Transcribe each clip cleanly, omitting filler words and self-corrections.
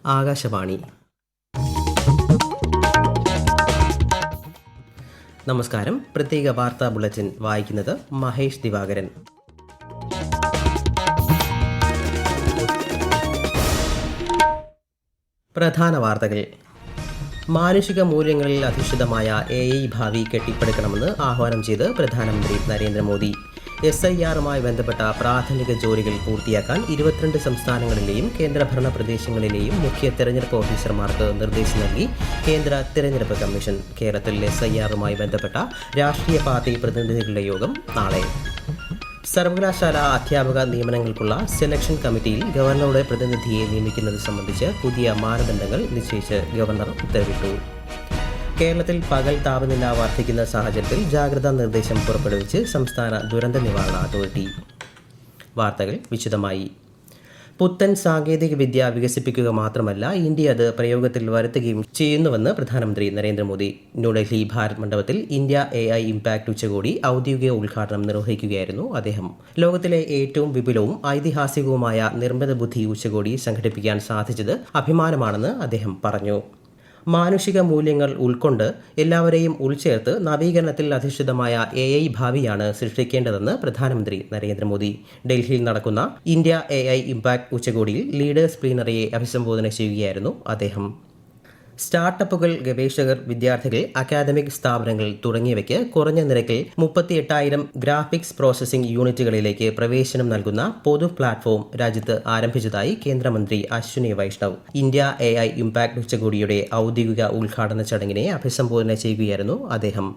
ആകാശവാണി. നമസ്കാരം. പ്രത്യേക വാർത്താ ബുള്ളറ്റിൻ വായിക്കുന്നത് മഹേഷ് ദിവാകരൻ. പ്രധാന വാർത്തകൾ. മാനുഷിക മൂല്യങ്ങളിൽ അധിഷ്ഠിതമായ AI ഭാവി കെട്ടിപ്പടുക്കണമെന്ന് ആഹ്വാനം ചെയ്ത് പ്രധാനമന്ത്രി നരേന്ദ്രമോദി. SIR-മായി ബന്ധപ്പെട്ട പ്രാഥമിക ജോലികൾ പൂർത്തിയാക്കാൻ 22 സംസ്ഥാനങ്ങളിലെയും കേന്ദ്രഭരണ പ്രദേശങ്ങളിലെയും മുഖ്യ തെരഞ്ഞെടുപ്പ് ഓഫീസർമാർക്ക് നിർദ്ദേശം നൽകി കേന്ദ്ര തെരഞ്ഞെടുപ്പ് കമ്മീഷൻ. കേരളത്തിൽ SIR-മായി ബന്ധപ്പെട്ട രാഷ്ട്രീയ പാർട്ടി പ്രതിനിധികളുടെ യോഗം നാളെ. സർവകലാശാല അധ്യാപക നിയമനങ്ങൾക്കുള്ള സെലക്ഷൻ കമ്മിറ്റിയിൽ ഗവർണറുടെ പ്രതിനിധിയെ നിയമിക്കുന്നത് സംബന്ധിച്ച് പുതിയ മാനദണ്ഡങ്ങൾ നിശ്ചയിച്ച് ഗവർണർ ഉത്തരവിട്ടു. കേരളത്തിൽ പകൽ താപനില വർദ്ധിക്കുന്ന സാഹചര്യത്തിൽ ജാഗ്രതാ നിർദ്ദേശം പുറപ്പെടുവിച്ച് സംസ്ഥാന ദുരന്ത നിവാരണ അതോറിറ്റി. വാർത്തകൾ വിശദമായി. പുത്തൻ സാങ്കേതിക വിദ്യ വികസിപ്പിക്കുക മാത്രമല്ല, ഇന്ത്യ അത് പ്രയോഗത്തിൽ വരുത്തുകയും ചെയ്യുന്നുവെന്ന് പ്രധാനമന്ത്രി നരേന്ദ്രമോദി. ന്യൂഡൽഹി ഭാരത് മണ്ഡപത്തിൽ ഇന്ത്യ AI ഇംപാക്ട് ഉച്ചകോടി ഔദ്യോഗിക ഉദ്ഘാടനം നിർവഹിക്കുകയായിരുന്നു അദ്ദേഹം. ലോകത്തിലെ ഏറ്റവും വിപുലവും ഐതിഹാസികവുമായ നിർമ്മിത ബുദ്ധി ഉച്ചകോടി സംഘടിപ്പിക്കാൻ സാധിച്ചത് അഭിമാനമാണെന്ന് അദ്ദേഹം പറഞ്ഞു. മാനുഷിക മൂല്യങ്ങൾ ഉൾക്കൊണ്ട് എല്ലാവരെയും ഉൾച്ചേർത്ത് നവീകരണത്തിൽ അധിഷ്ഠിതമായ AI ഭാവിയാണ് സൃഷ്ടിക്കേണ്ടതെന്ന് പ്രധാനമന്ത്രി നരേന്ദ്രമോദി. ഡൽഹിയിൽ നടക്കുന്ന ഇന്ത്യ AI ഇംപാക്ട് ഉച്ചകോടിയിൽ ലീഡേഴ്സ് പ്ലീനറിയെ അഭിസംബോധന ചെയ്യുകയായിരുന്നു അദ്ദേഹം. സ്റ്റാർട്ടപ്പുകൾ, ഗവേഷകർ, വിദ്യാർത്ഥികൾ, അക്കാദമിക് സ്ഥാപനങ്ങൾ തുടങ്ങിയവയ്ക്ക് കുറഞ്ഞ നിരക്കിൽ 38,000 ഗ്രാഫിക്സ് പ്രോസസ്സിംഗ് യൂണിറ്റുകളിലേക്ക് പ്രവേശനം നൽകുന്ന പൊതു പ്ലാറ്റ്ഫോം രാജ്യത്ത് ആരംഭിച്ചതായി കേന്ദ്രമന്ത്രി Ashwini Vaishnaw. India AI impact ഉച്ചകോടിയുടെ ഔദ്യോഗിക ഉദ്ഘാടന ചടങ്ങിനെ അഭിസംബോധന ചെയ്യുകയായിരുന്നു അദ്ദേഹം.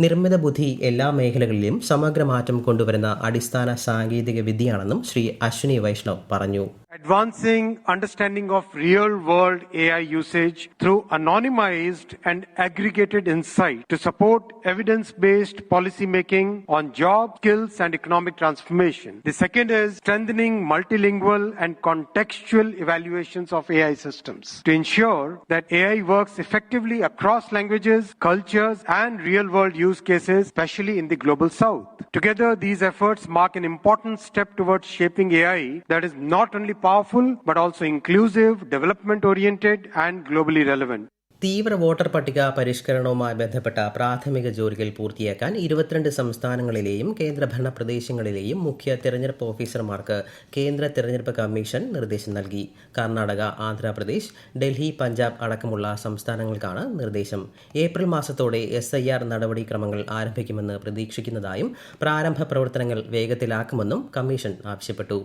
നിർമ്മിത ബുദ്ധി എല്ലാ മേഖലകളിലും സമഗ്രമാറ്റം കൊണ്ടുവരുന്ന അടിസ്ഥാന സാങ്കേതിക വിദ്യയാണെന്നും ശ്രീ അശ്വിനി വൈഷ്ണവ് പറഞ്ഞു. Advancing understanding of real-world AI usage through anonymized and aggregated insight to support evidence-based policy making on job, skills and economic transformation. The second is strengthening multilingual and contextual evaluations of AI systems to ensure that AI works effectively across languages, cultures and real-world use cases, especially in the global south. Together, these efforts mark an important step towards shaping AI that is not only powerful but also inclusive, development-oriented and globally relevant. തീവ്ര voter പട്ടിക പരിഷ്കരണവുമായി ബന്ധപ്പെട്ട പ്രാഥമിക ജോലികൾ പൂർത്തിയാക്കാൻ 22 സംസ്ഥാനങ്ങളിലെയും കേന്ദ്രഭരണ പ്രദേശങ്ങളിലെയും മുഖ്യ തെരഞ്ഞെടുപ്പ് ഓഫീസർമാർക്ക് കേന്ദ്ര തെരഞ്ഞെടുപ്പ് കമ്മീഷൻ നിർദ്ദേശം നൽകി. കർണാടക, ആന്ധ്രാപ്രദേശ്, ഡൽഹി, പഞ്ചാബ് അടക്കമുള്ള സംസ്ഥാനങ്ങൾക്കാണ് നിർദ്ദേശം. ഏപ്രിൽ മാസത്തോടെ SIR നടപടിക്രമങ്ങൾ ആരംഭിക്കുമെന്ന് പ്രതീക്ഷിക്കുന്നതായും പ്രാരംഭ പ്രവർത്തനങ്ങൾ വേഗത്തിലാക്കുമെന്നും കമ്മീഷൻ ആവശ്യപ്പെട്ടു.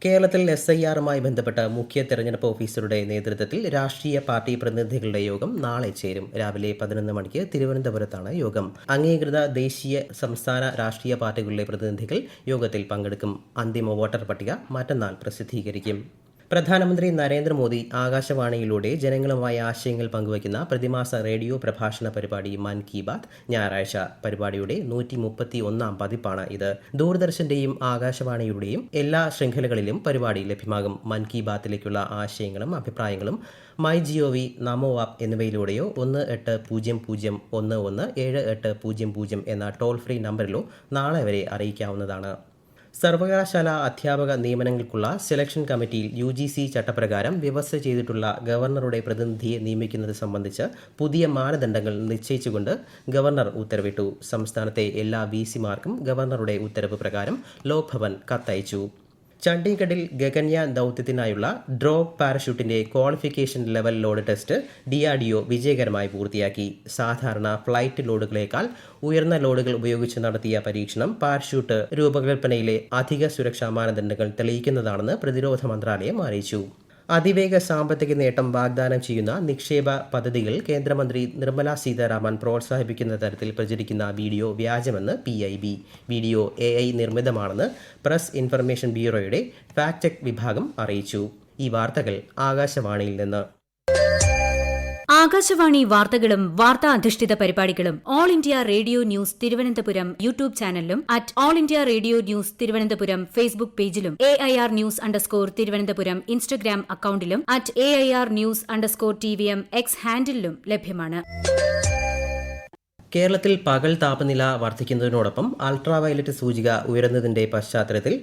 കേരളത്തിൽ SIR-മായി ബന്ധപ്പെട്ട മുഖ്യ തെരഞ്ഞെടുപ്പ് ഓഫീസറുടെ നേതൃത്വത്തിൽ രാഷ്ട്രീയ പാർട്ടി പ്രതിനിധികളുടെ യോഗം നാളെ ചേരും. രാവിലെ 11 മണിക്ക് തിരുവനന്തപുരത്താണ് യോഗം. അംഗീകൃത ദേശീയ, സംസ്ഥാന രാഷ്ട്രീയ പാർട്ടികളുടെ പ്രതിനിധികൾ യോഗത്തിൽ പങ്കെടുക്കും. അന്തിമ വോട്ടർ പട്ടിക മറ്റന്നാൾ പ്രസിദ്ധീകരിക്കും. പ്രധാനമന്ത്രി നരേന്ദ്രമോദി ആകാശവാണിയിലൂടെ ജനങ്ങളുമായി ആശയങ്ങൾ പങ്കുവയ്ക്കുന്ന പ്രതിമാസ റേഡിയോ പ്രഭാഷണ പരിപാടി മൻ കി ബാത്ത് ഞായറാഴ്ച. പരിപാടിയുടെ 131-ാം പതിപ്പാണ് ഇത്. ദൂരദർശന്റെയും ആകാശവാണിയുടെയും എല്ലാ ശൃംഖലകളിലും പരിപാടി ലഭ്യമാകും. മൻ കി ബാത്തിലേക്കുള്ള ആശയങ്ങളും അഭിപ്രായങ്ങളും MyGov, നമോ ആപ്പ് എന്നിവയിലൂടെയോ 1800117800 എന്ന ടോൾ ഫ്രീ നമ്പറിലോ നാളെ വരെ അറിയിക്കാവുന്നതാണ്. സർവകലാശാല അധ്യാപക നിയമനങ്ങൾക്കുള്ള സെലക്ഷൻ കമ്മിറ്റിയിൽ UGC ചട്ടപ്രകാരം വ്യവസ്ഥ ചെയ്തിട്ടുള്ള ഗവർണറുടെ പ്രതിനിധിയെ നിയമിക്കുന്നത് സംബന്ധിച്ച് പുതിയ മാനദണ്ഡങ്ങൾ നിശ്ചയിച്ചുകൊണ്ട് ഗവർണർ ഉത്തരവിട്ടു. സംസ്ഥാനത്തെ എല്ലാ VC-മാർക്കും ഗവർണറുടെ ഉത്തരവ് പ്രകാരം ലോക്ഭവൻ കത്തയച്ചു. ചണ്ഡീഗഡിൽ ഗഗൻയാൻ ദൗത്യത്തിനായുള്ള ഡ്രോഗ് പാരഷൂട്ടിന്റെ qualification level load test DRDO വിജയകരമായി പൂർത്തിയാക്കി. സാധാരണ ഫ്ലൈറ്റ് ലോഡുകളേക്കാൾ ഉയർന്ന ലോഡുകൾ ഉപയോഗിച്ച് നടത്തിയ പരീക്ഷണം പാരഷൂട്ട് രൂപകൽപ്പനയിലെ അധിക സുരക്ഷാ മാനദണ്ഡങ്ങൾ തെളിയിക്കുന്നതാണെന്ന് പ്രതിരോധ മന്ത്രാലയം അറിയിച്ചു. അതിവേഗ സാമ്പത്തിക നേട്ടം വാഗ്ദാനം ചെയ്യുന്ന നിക്ഷേപ പദ്ധതികൾ കേന്ദ്രമന്ത്രി നിർമ്മല സീതാരാമൻ പ്രോത്സാഹിപ്പിക്കുന്ന തരത്തിൽ പ്രചരിക്കുന്ന വീഡിയോ വ്യാജമെന്ന് PIB. വീഡിയോ AI നിർമ്മിതമാണെന്ന് പ്രസ് ഇൻഫർമേഷൻ ബ്യൂറോയുടെ ഫാക്ട് ചെക്ക് വിഭാഗം അറിയിച്ചു. ഈ വാർത്തകൾ ആകാശവാണിയിൽ നിന്ന്. ആകാശവാണി വാർത്തകളും വാർത്താ അധിഷ്ഠിത പരിപാടികളും all India radio news Thiruvananthapuram YouTube ചാനലിലും @ഓൾ India radio news Thiruvananthapuram Facebook പേജിലും AIR ന്യൂസ് തിരുവനന്തപുരം ഇൻസ്റ്റഗ്രാം അക്കൌണ്ടിലും @AIR ന്യൂസ് TVM X ഹാൻഡിലും ലഭ്യമാണ്. കേരളത്തിൽ പകൽ താപനില വർദ്ധിക്കുന്നതിനോടൊപ്പം അൾട്രാവയലറ്റ് സൂചിക ഉയരുന്നതിന്റെ പശ്ചാത്തലത്തിൽ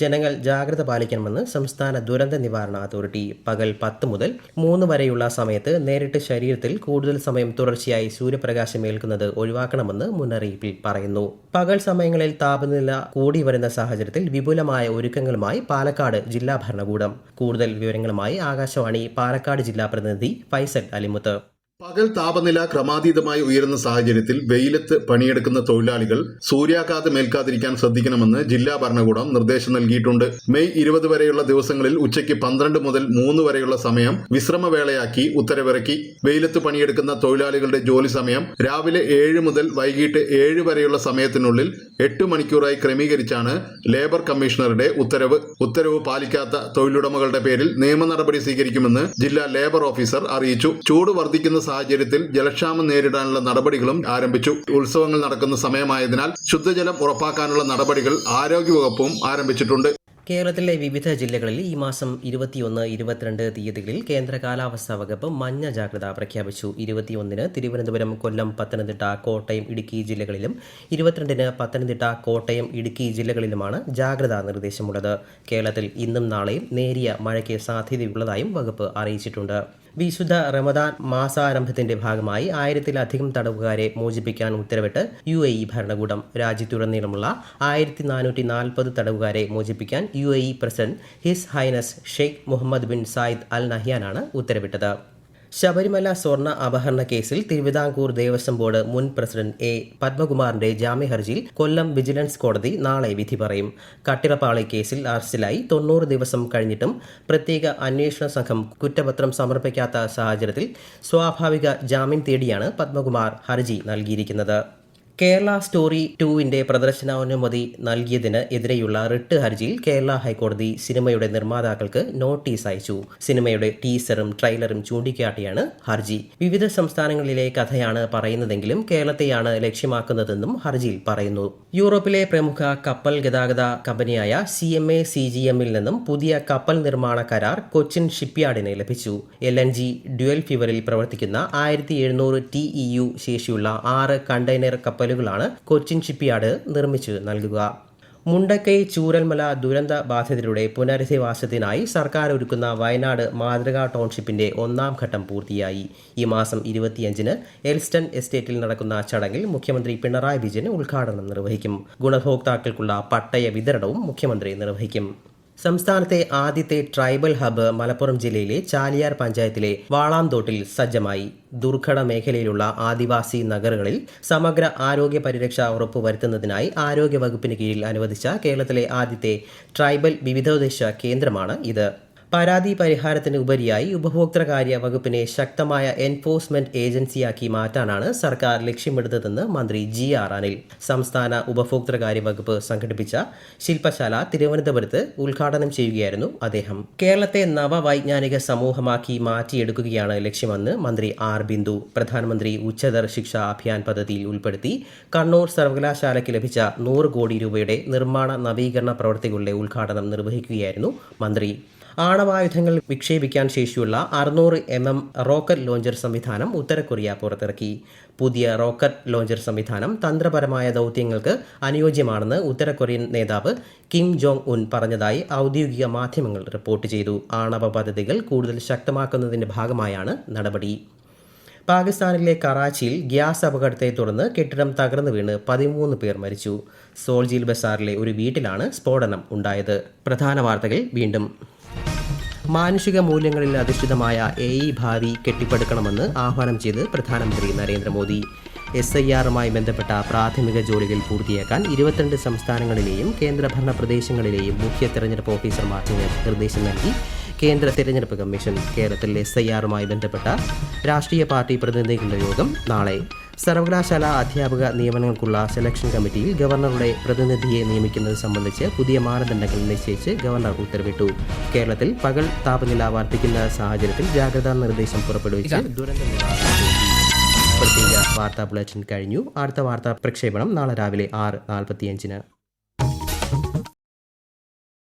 ജനങ്ങൾ ജാഗ്രത പാലിക്കണമെന്ന് സംസ്ഥാന ദുരന്ത നിവാരണ അതോറിറ്റി. പകൽ 10 മുതൽ 3 വരെയുള്ള സമയത്ത് നേരിട്ട് ശരീരത്തിൽ കൂടുതൽ സമയം തുടർച്ചയായി സൂര്യപ്രകാശം ഏൽക്കുന്നത് ഒഴിവാക്കണമെന്ന് മുന്നറിയിപ്പിൽ പറയുന്നു. പകൽ സമയങ്ങളിൽ താപനില കൂടി വരുന്ന സാഹചര്യത്തിൽ വിപുലമായ ഒരുക്കങ്ങളുമായി പാലക്കാട് ജില്ലാ ഭരണകൂടം. കൂടുതൽ വിവരങ്ങളുമായി ആകാശവാണി പാലക്കാട് ജില്ലാ പ്രതിനിധി ഫൈസൽ അലിമുത്ത്. പകൽ താപനില ക്രമാതീതമായി ഉയരുന്ന സാഹചര്യത്തിൽ വെയിലത്ത് പണിയെടുക്കുന്ന തൊഴിലാളികൾ സൂര്യാഘാതം ഏൽക്കാതിരിക്കാൻ ശ്രദ്ധിക്കണമെന്ന് ജില്ലാ ഭരണകൂടം നിർദ്ദേശം നൽകിയിട്ടുണ്ട്. മെയ് 20 വരെയുള്ള ദിവസങ്ങളിൽ ഉച്ചയ്ക്ക് 12 മുതൽ 3 വരെയുള്ള സമയം വിശ്രമവേളയാക്കി ഉത്തരവിറക്കി. വെയിലത്ത് പണിയെടുക്കുന്ന തൊഴിലാളികളുടെ ജോലി സമയം രാവിലെ 7 മുതൽ വൈകിട്ട് 7 വരെയുള്ള സമയത്തിനുള്ളിൽ 8 മണിക്കൂറായി ക്രമീകരിച്ചാണ് ലേബർ കമ്മീഷണറുടെ ഉത്തരവ്. ഉത്തരവ് പാലിക്കാത്ത തൊഴിലുടമകളുടെ പേരിൽ നിയമ നടപടി സ്വീകരിക്കുമെന്ന് ജില്ലാ ലേബർ ഓഫീസർ അറിയിച്ചു. ചൂട് വർദ്ധിക്കുന്ന സാഹചര്യത്തിൽ ജലക്ഷാമം നേരിടാനുള്ള നടപടികളും ആരംഭിച്ചു. ഉത്സവങ്ങൾ നടക്കുന്ന സമയമായതിനാൽ ശുദ്ധജലം ഉറപ്പാക്കാനുള്ള നടപടികൾ ആരോഗ്യവകുപ്പും ആരംഭിച്ചിട്ടുണ്ട്. കേരളത്തിലെ വിവിധ ജില്ലകളിൽ ഈ മാസം 21, 22 തീയതികളിൽ കേന്ദ്ര കാലാവസ്ഥാ വകുപ്പ് മഞ്ഞ ജാഗ്രത പ്രഖ്യാപിച്ചു. 21-ന് തിരുവനന്തപുരം, കൊല്ലം, പത്തനംതിട്ട, കോട്ടയം, ഇടുക്കി ജില്ലകളിലും 22-ന് പത്തനംതിട്ട, കോട്ടയം, ഇടുക്കി ജില്ലകളിലുമാണ് ജാഗ്രതാ നിർദ്ദേശമുള്ളത്. കേരളത്തിൽ ഇന്നും നാളെയും നേരിയ മഴയ്ക്ക് സാധ്യതയുള്ളതായും വകുപ്പ് അറിയിച്ചിട്ടുണ്ട്. വിശുദ്ധ റമദാൻ മാസാരംഭത്തിന്റെ ഭാഗമായി 1000-ലധികം തടവുകാരെ മോചിപ്പിക്കാൻ ഉത്തരവിട്ട് UAE ഭരണകൂടം. രാജ്യത്തുടനീളമുള്ള 1440 തടവുകാരെ മോചിപ്പിക്കാൻ UAE president his highness Sheikh Mohammed bin Zayed Al നഹ്യാനാണ് ഉത്തരവിട്ടത്. ശബരിമല സ്വർണ്ണ അപഹരണ കേസിൽ തിരുവിതാംകൂർ ദേവസ്വം ബോർഡ് മുൻ പ്രസിഡന്റ് A. പത്മകുമാറിന്റെ ജാമ്യഹർജിയിൽ കൊല്ലം വിജിലൻസ് കോടതി നാളെ വിധി പറയും. കട്ടിറപ്പാളി കേസിൽ അറസ്റ്റിലായി 90 ദിവസം കഴിഞ്ഞിട്ടും പ്രത്യേക അന്വേഷണ സംഘം കുറ്റപത്രം സമർപ്പിക്കാത്ത സാഹചര്യത്തിൽ സ്വാഭാവിക ജാമ്യം തേടിയാണ് പത്മകുമാർ ഹർജി നൽകിയിരിക്കുന്നത്. കേരള സ്റ്റോറി 2-ന്റെ പ്രദർശനാനുമതി നൽകിയതിന് എതിരെയുള്ള റിട്ട് ഹർജിയിൽ കേരള ഹൈക്കോടതി സിനിമയുടെ നിർമ്മാതാക്കൾക്ക് നോട്ടീസ് അയച്ചു. സിനിമയുടെ ടീസറും ട്രെയിലറും ചൂണ്ടിക്കാട്ടിയാണ് ഹർജി. വിവിധ സംസ്ഥാനങ്ങളിലെ കഥയാണ് പറയുന്നതെങ്കിലും കേരളത്തെയാണ് ലക്ഷ്യമാക്കുന്നതെന്നും ഹർജിയിൽ പറയുന്നു. യൂറോപ്പിലെ പ്രമുഖ കപ്പൽ ഗതാഗത കമ്പനിയായ CMA CGM-ൽ നിന്നും പുതിയ കപ്പൽ നിർമ്മാണ കരാർ കൊച്ചിൻ ഷിപ്പ്യാർഡിന് ലഭിച്ചു. LNG ഡ്യുവൽ ഫ്യൂവലിൽ പ്രവർത്തിക്കുന്ന 1700 TEU ശേഷിയുള്ള 6 കണ്ടെയ്നർ കപ്പലുകളാണ് കൊച്ചിൻ ഷിപ്പ്യാർഡ് നിർമ്മിച്ചു നൽകുക. മുണ്ടക്കൈ ചൂരൽമല ദുരന്ത ബാധിതരുടെ പുനരധിവാസത്തിനായി സർക്കാർ ഒരുക്കുന്ന വയനാട് മാതൃകാ ടൗൺഷിപ്പിന്റെ 1ാം ഘട്ടം പൂർത്തിയായി. ഈ മാസം 25-ന് എൽസ്റ്റൺ എസ്റ്റേറ്റിൽ നടക്കുന്ന ചടങ്ങിൽ മുഖ്യമന്ത്രി പിണറായി വിജയൻ ഉദ്ഘാടനം നിർവഹിക്കും. ഗുണഭോക്താക്കൾക്കുള്ള പട്ടയ വിതരണവും മുഖ്യമന്ത്രി നിർവഹിക്കും. സംസ്ഥാനത്തെ ആദ്യത്തെ ട്രൈബൽ ഹബ്ബ് മലപ്പുറം ജില്ലയിലെ ചാലിയാർ പഞ്ചായത്തിലെ വാളാംതോട്ടിൽ സജ്ജമായി. ദുർഘട മേഖലയിലുള്ള ആദിവാസി നഗറുകളിൽ സമഗ്ര ആരോഗ്യ പരിരക്ഷ ഉറപ്പുവരുത്തുന്നതിനായി ആരോഗ്യ വകുപ്പിന് കീഴിൽ അനുവദിച്ച കേരളത്തിലെ ആദ്യത്തെ ട്രൈബൽ വിവിധോദ്ദേശ കേന്ദ്രമാണ് ഇത്. പരാതി പരിഹാരത്തിന് ഉപരിയായി ഉപഭോക്തൃകാര്യ വകുപ്പിനെ ശക്തമായ എൻഫോഴ്സ്മെന്റ് ഏജൻസിയാക്കി മാറ്റാനാണ് സർക്കാർ ലക്ഷ്യമിടുന്നതെന്ന് മന്ത്രി GR അനിൽ. സംസ്ഥാന ഉപഭോക്തൃകാര്യ വകുപ്പ് സംഘടിപ്പിച്ച ശില്പശാല തിരുവനന്തപുരത്ത് ഉദ്ഘാടനം ചെയ്യുകയായിരുന്നു അദ്ദേഹം. കേരളത്തെ നവവൈജ്ഞാനിക സമൂഹമാക്കി മാറ്റിയെടുക്കുകയാണ് ലക്ഷ്യമെന്ന് മന്ത്രി R. ബിന്ദു. പ്രധാനമന്ത്രി ഉച്ചതർ ശിക്ഷ അഭിയാൻ പദ്ധതിയിൽ ഉൾപ്പെടുത്തി കണ്ണൂർ സർവകലാശാലയ്ക്ക് ലഭിച്ച 100 കോടി രൂപയുടെ നിർമ്മാണ നവീകരണ പ്രവൃത്തികളുടെ ഉദ്ഘാടനം നിർവഹിക്കുകയായിരുന്നു മന്ത്രി. ആണവായുധങ്ങൾ വിക്ഷേപിക്കാൻ ശേഷിയുള്ള 600 mm റോക്കറ്റ് ലോഞ്ചർ സംവിധാനം ഉത്തര കൊറിയ പുറത്തിറക്കി. പുതിയ റോക്കറ്റ് ലോഞ്ചർ സംവിധാനം തന്ത്രപരമായ ദൗത്യങ്ങൾക്ക് അനുയോജ്യമാണെന്ന് ഉത്തര കൊറിയൻ നേതാവ് കിം ജോങ് ഉൻ പറഞ്ഞതായി ഔദ്യോഗിക മാധ്യമങ്ങൾ റിപ്പോർട്ട് ചെയ്തു. ആണവ പദ്ധതികൾ കൂടുതൽ ശക്തമാക്കുന്നതിന്റെ ഭാഗമായാണ് നടപടി. പാകിസ്ഥാനിലെ കറാച്ചിയിൽ ഗ്യാസ് അപകടത്തെ തുടർന്ന് കെട്ടിടം തകർന്നു വീണ് 13 പേർ മരിച്ചു. സോൾജിൽ ബസാറിലെ ഒരു വീട്ടിലാണ് സ്ഫോടനം ഉണ്ടായത്. പ്രധാന വാർത്തകൾ വീണ്ടും. മാനുഷിക മൂല്യങ്ങളിൽ അധിഷ്ഠിതമായ AI ഭാവി കെട്ടിപ്പടുക്കണമെന്ന് ആഹ്വാനം ചെയ്ത് പ്രധാനമന്ത്രി നരേന്ദ്രമോദി. SIR-മായി ബന്ധപ്പെട്ട പ്രാഥമിക ജോലികൾ പൂർത്തിയാക്കാൻ 22 സംസ്ഥാനങ്ങളിലെയും കേന്ദ്രഭരണ പ്രദേശങ്ങളിലെയും മുഖ്യ തെരഞ്ഞെടുപ്പ് ഓഫീസർമാർക്ക് നിർദ്ദേശം നൽകി കേന്ദ്ര തെരഞ്ഞെടുപ്പ് കമ്മീഷൻ. കേരളത്തിൽ SIR-മായി ബന്ധപ്പെട്ട രാഷ്ട്രീയ പാർട്ടി പ്രതിനിധികളുടെ യോഗം നാളെ. സർവകലാശാല അധ്യാപക നിയമനങ്ങൾക്കുള്ള സെലക്ഷൻ കമ്മിറ്റിയിൽ ഗവർണറുടെ പ്രതിനിധിയെ നിയമിക്കുന്നത് സംബന്ധിച്ച് പുതിയ മാനദണ്ഡങ്ങൾ നിശ്ചയിച്ച് ഗവർണർ ഉത്തരവിട്ടു. കേരളത്തിൽ പകൽ താപനില വർദ്ധിക്കുന്ന സാഹചര്യത്തിൽ ജാഗ്രതാ നിർദ്ദേശം പുറപ്പെടുവിച്ച് ദുരന്ത നിവാരണ പ്രത്യേക വാർത്താ ബുള്ളറ്റിൻ കഴിഞ്ഞു. അടുത്ത വാർത്താ പ്രക്ഷേപണം നാളെ രാവിലെ 6:45-ന്.